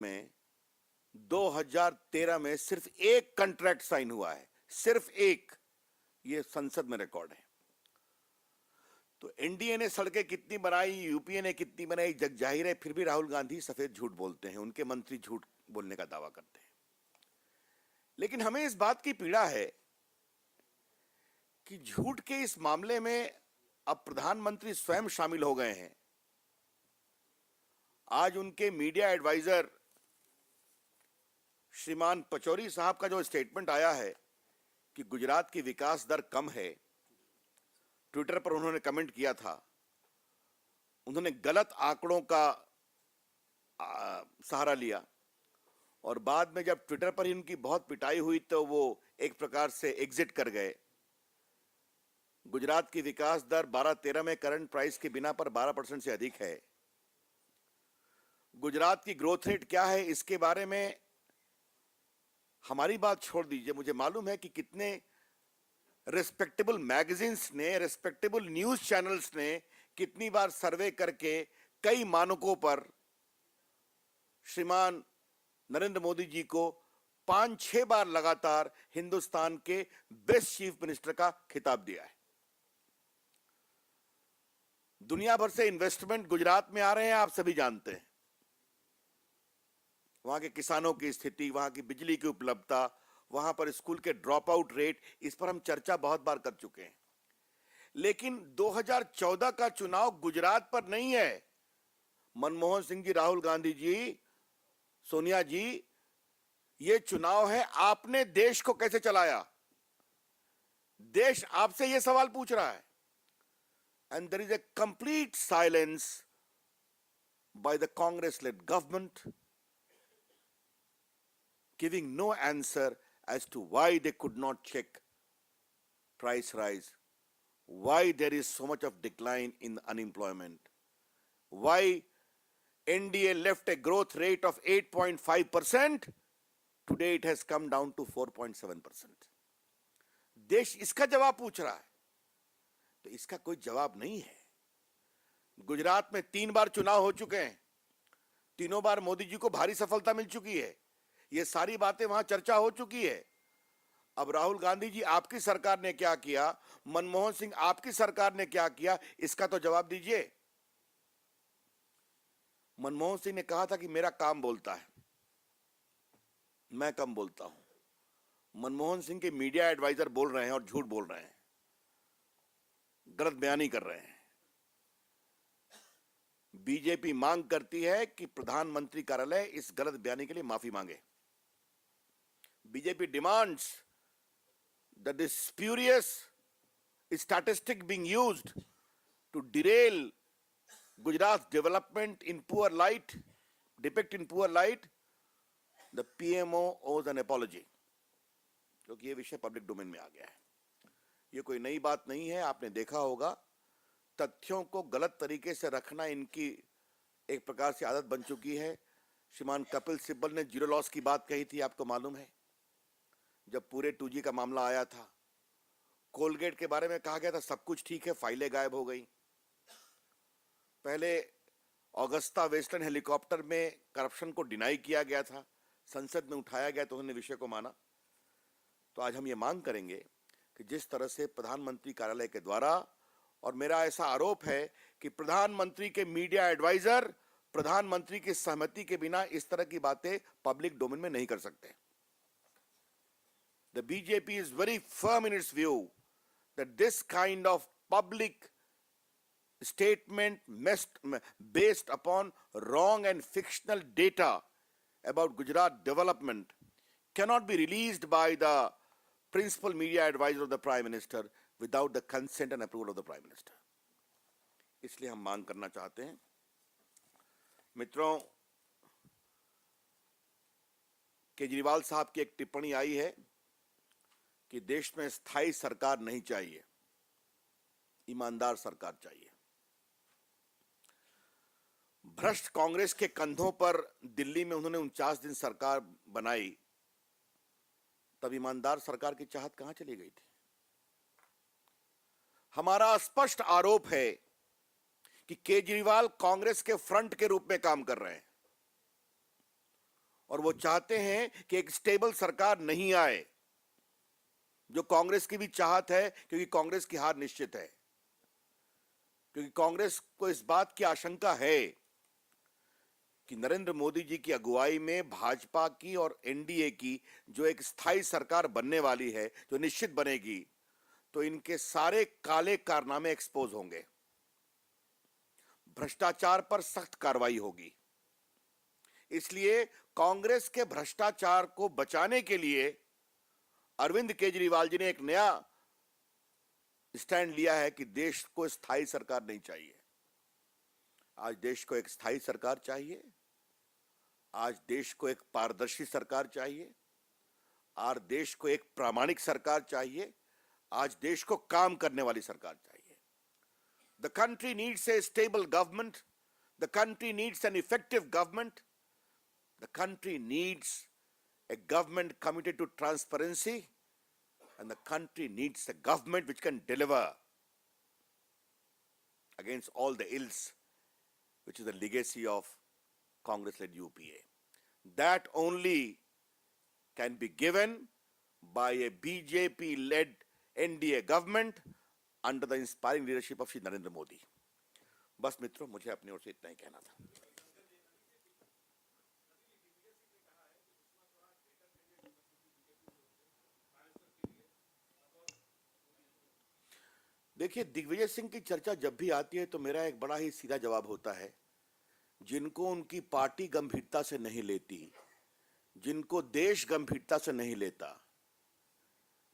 में 2013 में सिर्फ एक कॉन्ट्रैक्ट साइन हुआ है, सिर्फ एक। ये संसद में रिकॉर्ड है। तो एनडीए ने सड़कें कितनी बनाई, यूपीए ने कितनी बनाई, जग जाहिर है। फिर भी राहुल गांधी सफेद झूठ बोलते हैं, उनके मंत्री झूठ बोलने का दावा करते हैं। लेकिन हमें इस बात की पीड़ा है कि झूठ के इस मामले में अब प्रधानमंत्री स्वयं शामिल हो गए हैं। आज उनके मीडिया एडवाइजर श्रीमान पचौरी साहब का जो स्टेटमेंट आया है कि गुजरात की विकास दर कम है, ट्विटर पर उन्होंने कमेंट किया था। उन्होंने गलत आंकड़ों का सहारा लिया और बाद में जब ट्विटर पर ही उनकी बहुत पिटाई हुई तो वो एक प्रकार से एग्जिट कर गए। गुजरात की विकास दर 12-13 में करंट प्राइस के बिना पर 12% से अधिक है। गुजरात की ग्रोथ रेट क्या है, इसके बारे में हमारी बात छोड़ दीजिए। मुझे मालूम है कि कितने रिस्पेक्टेबल मैगजीन्स ने, रिस्पेक्टेबल न्यूज चैनल्स ने कितनी बार सर्वे करके कई मानकों पर श्रीमान नरेंद्र मोदी जी को 5-6 बार लगातार हिंदुस्तान के बेस्ट चीफ मिनिस्टर का खिताब दिया है। दुनिया भर से इन्वेस्टमेंट गुजरात में आ रहे हैं, आप सभी जानते हैं। वहां के किसानों की स्थिति, वहां की बिजली की उपलब्धता, वहां पर स्कूल के ड्रॉप आउट रेट, इस पर हम चर्चा बहुत बार कर चुके हैं। लेकिन 2014 का चुनाव गुजरात पर नहीं है। मनमोहन सिंह जी, राहुल गांधी जी, सोनिया जी, ये चुनाव है आपने देश को कैसे चलाया। देश आपसे यह सवाल पूछ रहा है। And there is a complete silence by the Congress led government, giving no answer as to why they could not check price rise, why there is so much of decline in unemployment, why NDA left a growth rate of 8.5%, today it has come down to 4.7%. देश इसका जवाब पूछ रहा है, तो इसका कोई जवाब नहीं है। गुजरात में 3 बार चुनाव हो चुके हैं, तीनों बार मोदी जी को भारी सफलता मिल चुकी है। ये सारी बातें वहां चर्चा हो चुकी है। अब राहुल गांधी जी आपकी सरकार ने क्या किया, मनमोहन सिंह आपकी सरकार ने क्या किया, इसका तो जवाब दीजिए। मनमोहन सिंह ने कहा था कि मेरा काम बोलता है, मैं कम बोलता हूं। मनमोहन सिंह के मीडिया एडवाइजर बोल रहे हैं और झूठ बोल रहे हैं, गलत बयानी कर रहे हैं। बीजेपी मांग करती है कि प्रधानमंत्री कार्यालय इस गलत बयानी के लिए माफी मांगे। BJP demands that this spurious statistic being used to derail Gujarat's development in poor light, depict in poor light, the PMO owes an apology. क्योंकि ये विषय पब्लिक डोमेन में आ गया है। ये कोई नई बात नहीं है, आपने देखा होगा। तथ्यों को गलत तरीके से रखना इनकी एक प्रकार से आदत बन चुकी है। श्रीमान कपिल सिब्बल ने जीरो लॉस की बात कही थी, आपको मालूम है। जब पूरे 2G का मामला आया था, कोलगेट के बारे में कहा गया था सब कुछ ठीक है, फाइलें गायब हो गई। पहले ऑगस्टा वेस्टर्न हेलीकॉप्टर में करप्शन को डिनाई किया गया था, संसद में उठाया गया तो उन्होंने विषय को माना। तो आज हम ये मांग करेंगे कि जिस तरह से प्रधानमंत्री कार्यालय के द्वारा, और मेरा ऐसा आरोप है कि प्रधानमंत्री के मीडिया एडवाइजर प्रधानमंत्री की सहमति के बिना इस तरह की बातें पब्लिक डोमेन में नहीं कर सकते। The BJP is very firm in its view that this kind of public statement based upon wrong and fictional data about Gujarat development cannot be released by the principal media advisor of the Prime Minister without the consent and approval of the Prime Minister. इसलिए हम मांग करना चाहते हैं। मित्रों, केजरीवाल साहब की एक टिप्पणी आई है कि देश में स्थायी सरकार नहीं चाहिए, ईमानदार सरकार चाहिए। भ्रष्ट कांग्रेस के कंधों पर दिल्ली में उन्होंने 49 दिन सरकार बनाई, तब ईमानदार सरकार की चाहत कहां चली गई थी। हमारा स्पष्ट आरोप है कि केजरीवाल कांग्रेस के फ्रंट के रूप में काम कर रहे हैं। और वो चाहते हैं कि एक स्टेबल सरकार नहीं आए, जो कांग्रेस की भी चाहत है, क्योंकि कांग्रेस की हार निश्चित है। क्योंकि कांग्रेस को इस बात की आशंका है कि नरेंद्र मोदी जी की अगुवाई में भाजपा की और एनडीए की जो एक स्थायी सरकार बनने वाली है, जो निश्चित बनेगी, तो इनके सारे काले कारनामे एक्सपोज होंगे, भ्रष्टाचार पर सख्त कार्रवाई होगी। इसलिए कांग्रेस के भ्रष्टाचार को बचाने के लिए अरविंद केजरीवाल जी ने एक नया स्टैंड लिया है कि देश को स्थायी सरकार नहीं चाहिए। आज देश को एक स्थायी सरकार चाहिए, आज देश को एक पारदर्शी सरकार चाहिए, आज देश को एक प्रामाणिक सरकार चाहिए, आज देश को काम करने वाली सरकार चाहिए। The country needs a stable government. The country needs an effective government. The country needs a government committed to transparency, and the country needs a government which can deliver against all the ills, which is the legacy of Congress-led UPA. That only can be given by a BJP-led NDA government under the inspiring leadership of Shri Narendra Modi. बस मित्रों, मुझे अपनी ओर से इतना ही कहना था। देखिए, दिग्विजय सिंह की चर्चा जब भी आती है तो मेरा एक बड़ा ही सीधा जवाब होता है, जिनको उनकी पार्टी गंभीरता से नहीं लेती, जिनको देश गंभीरता से नहीं लेता,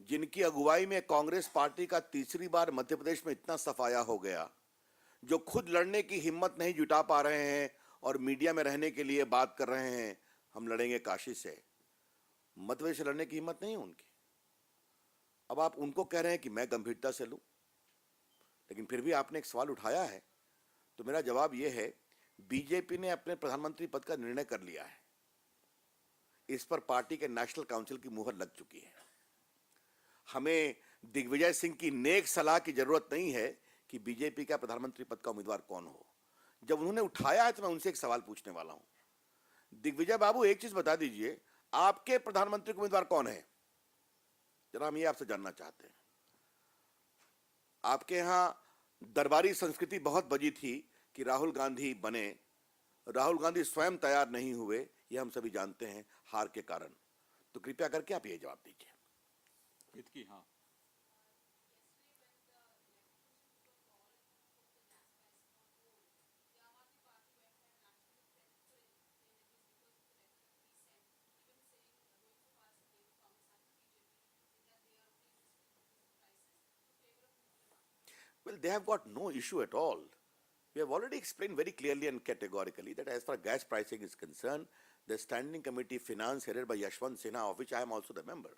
जिनकी अगुवाई में कांग्रेस पार्टी का तीसरी बार मध्य प्रदेश में इतना सफाया हो गया, जो खुद लड़ने की हिम्मत नहीं जुटा पा रहे हैं और मीडिया में रहने के लिए बात कर रहे हैं, हम लड़ेंगे काशी से, मध्य प्रदेश से लड़ने की हिम्मत नहीं है उनकी। अब आप उनको कह रहे हैं कि मैं गंभीरता से लूं, लेकिन फिर भी आपने एक सवाल उठाया है, तो मेरा जवाब यह है, बीजेपी ने अपने प्रधानमंत्री पद का निर्णय कर लिया है। इस पर पार्टी के नेशनल काउंसिल की मुहर लग चुकी है। हमें दिग्विजय सिंह की नेक सलाह की जरूरत नहीं है कि बीजेपी का प्रधानमंत्री पद का उम्मीदवार कौन हो। जब उन्होंने उठाया है तो मैं उनसे एक सवाल पूछने वाला हूं। दिग्विजय बाबू, एक चीज बता दीजिए, आपके प्रधानमंत्री का उम्मीदवार कौन है? जरा हम ये आपसे जानना चाहते हैं। आपके यहां दरबारी संस्कृति बहुत बजी थी कि राहुल गांधी बने। राहुल गांधी स्वयं तैयार नहीं हुए, यह हम सभी जानते हैं, हार के कारण। तो कृपया करके आप ये जवाब दीजिए। हाँ, Well, they have got no issue at all. We have already explained very clearly and categorically that as far as gas pricing is concerned, the Standing Committee Finance headed by Yashwant Sinha, of which I am also the member,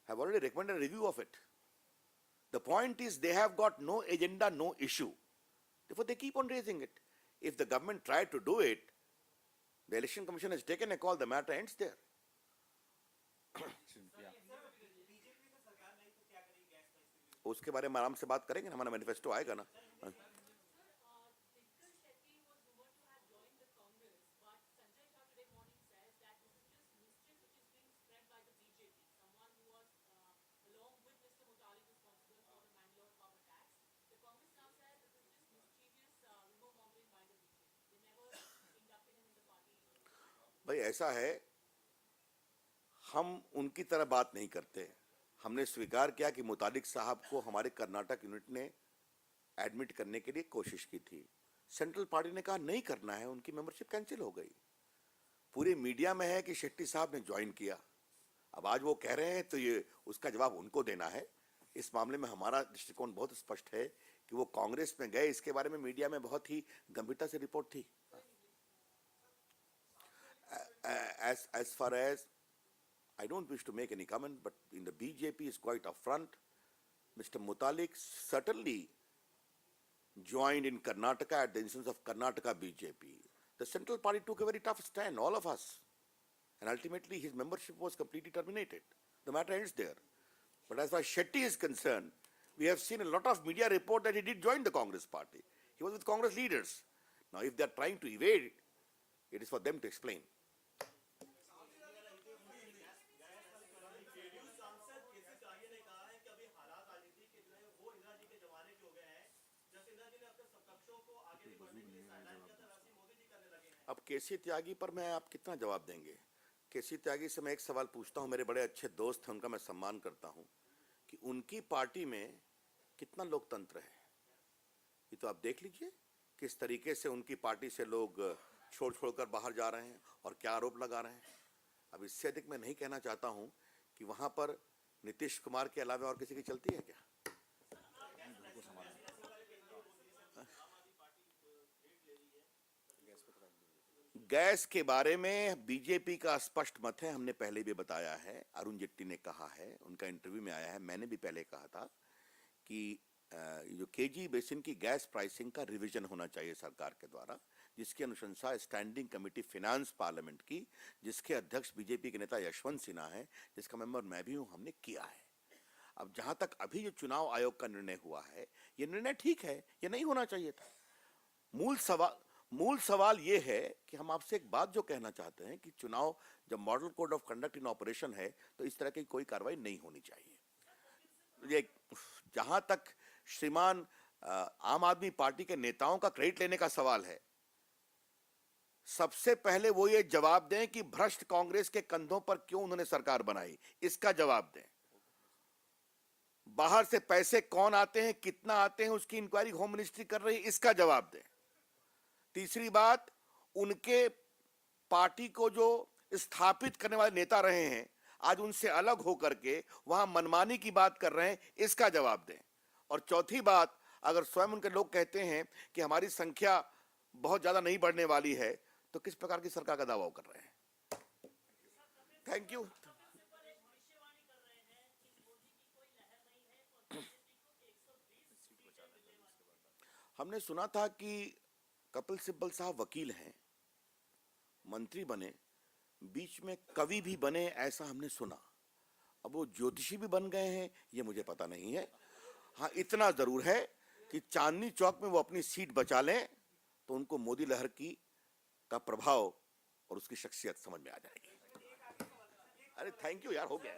have already recommended a review of it. The point is they have got no agenda, no issue. Therefore, they keep on raising it. If the government tried to do it, the Election Commission has taken a call, the matter ends there. उसके बारे में आराम से बात करेंगे, हमारा manifesto आएगा ना। भाई ऐसा है, हम उनकी तरह बात नहीं करते। हमने स्वीकार किया कि मुतालिक साहब को हमारे कर्नाटक यूनिट ने एडमिट करने के लिए कोशिश की थी। सेंट्रल पार्टी ने कहा नहीं करना है, उनकी मेंबरशिप कैंसिल हो गई। पूरे मीडिया में है कि शेट्टी साहब ने ज्वाइन किया। अब आज वो कह रहे हैं तो ये उसका जवाब उनको देना है। इस मामले में हमारा दृष्टिकोण बहुत स्पष्ट है कि वो कांग्रेस में गए, इसके बारे में मीडिया में बहुत ही गंभीरता से रिपोर्ट थी। As far as I don't wish to make any comment, but in the BJP is quite upfront. Mr. Mutalik certainly joined in Karnataka at the instance of Karnataka BJP. The central party took a very tough stand, all of us. And ultimately his membership was completely terminated. The matter ends there. But as far as Shetty is concerned, we have seen a lot of media report that he did join the Congress party. He was with Congress leaders. Now if they are trying to evade it, it is for them to explain. अब केसी त्यागी पर मैं आप कितना जवाब देंगे? केसी त्यागी से मैं एक सवाल पूछता हूं, मेरे बड़े अच्छे दोस्त हैं, उनका मैं सम्मान करता हूं, कि उनकी पार्टी में कितना लोकतंत्र है? ये तो आप देख लीजिए किस तरीके से उनकी पार्टी से लोग छोड़ बाहर जा रहे हैं और क्या आरोप लगा रहे हैं। अब इससे अधिक मैं नहीं कहना चाहता हूं कि वहां पर नीतीश कुमार के अलावा और किसी की चलती है क्या? गैस के बारे में बीजेपी का स्पष्ट मत है, हमने पहले भी बताया है, अरुण जेटली ने कहा है, उनका इंटरव्यू में आया है, मैंने भी पहले कहा था कि जो केजी बेसिन की गैस प्राइसिंग का रिवीजन होना चाहिए सरकार के द्वारा, जिसकी अनुशंसा स्टैंडिंग कमेटी फिनांस पार्लियामेंट की, जिसके अध्यक्ष बीजेपी के नेता यशवंत सिन्हा है, जिसका मेंबर मैं भी हूं, हमने किया है। अब जहां तक अभी जो चुनाव आयोग का निर्णय हुआ है, ये निर्णय ठीक है, ये नहीं होना चाहिए था। मूल सवाल ये है कि हम आपसे एक बात जो कहना चाहते हैं कि चुनाव जब model code of conduct in operation है तो इस तरह की कोई कार्रवाई नहीं होनी चाहिए। ये जहां तक श्रीमान आम आदमी पार्टी के नेताओं का क्रेडिट लेने का सवाल है, सबसे पहले वो ये जवाब दें कि भ्रष्ट कांग्रेस के कंधों पर क्यों उन्होंने सरकार बनाई, इसका जवाब दें। बाहर से पैसे कौन आते हैं, कितना आते हैं, उसकी इंक्वायरी होम मिनिस्ट्री कर रही है, इसका जवाब दें। तीसरी बात, उनके पार्टी को जो स्थापित करने वाले नेता रहे हैं, आज उनसे अलग होकर के वहां मनमानी की बात कर रहे हैं, इसका जवाब दें। और चौथी बात, अगर स्वयं उनके लोग कहते हैं कि हमारी संख्या बहुत ज्यादा नहीं बढ़ने वाली है, तो किस प्रकार की सरकार का दावा वो कर रहे हैं? Thank you. हमने सुना था कि कपिल सिब्बल साहब वकील हैं, मंत्री बने, बीच में कवि भी बने, ऐसा हमने सुना। अब वो ज्योतिषी भी बन गए हैं, ये मुझे पता नहीं है। हाँ, इतना जरूर है कि चांदनी चौक में वो अपनी सीट बचा लें तो उनको मोदी लहर का प्रभाव और उसकी शख्सियत समझ में आ जाएगी। अरे थैंक यू यार, हो गया।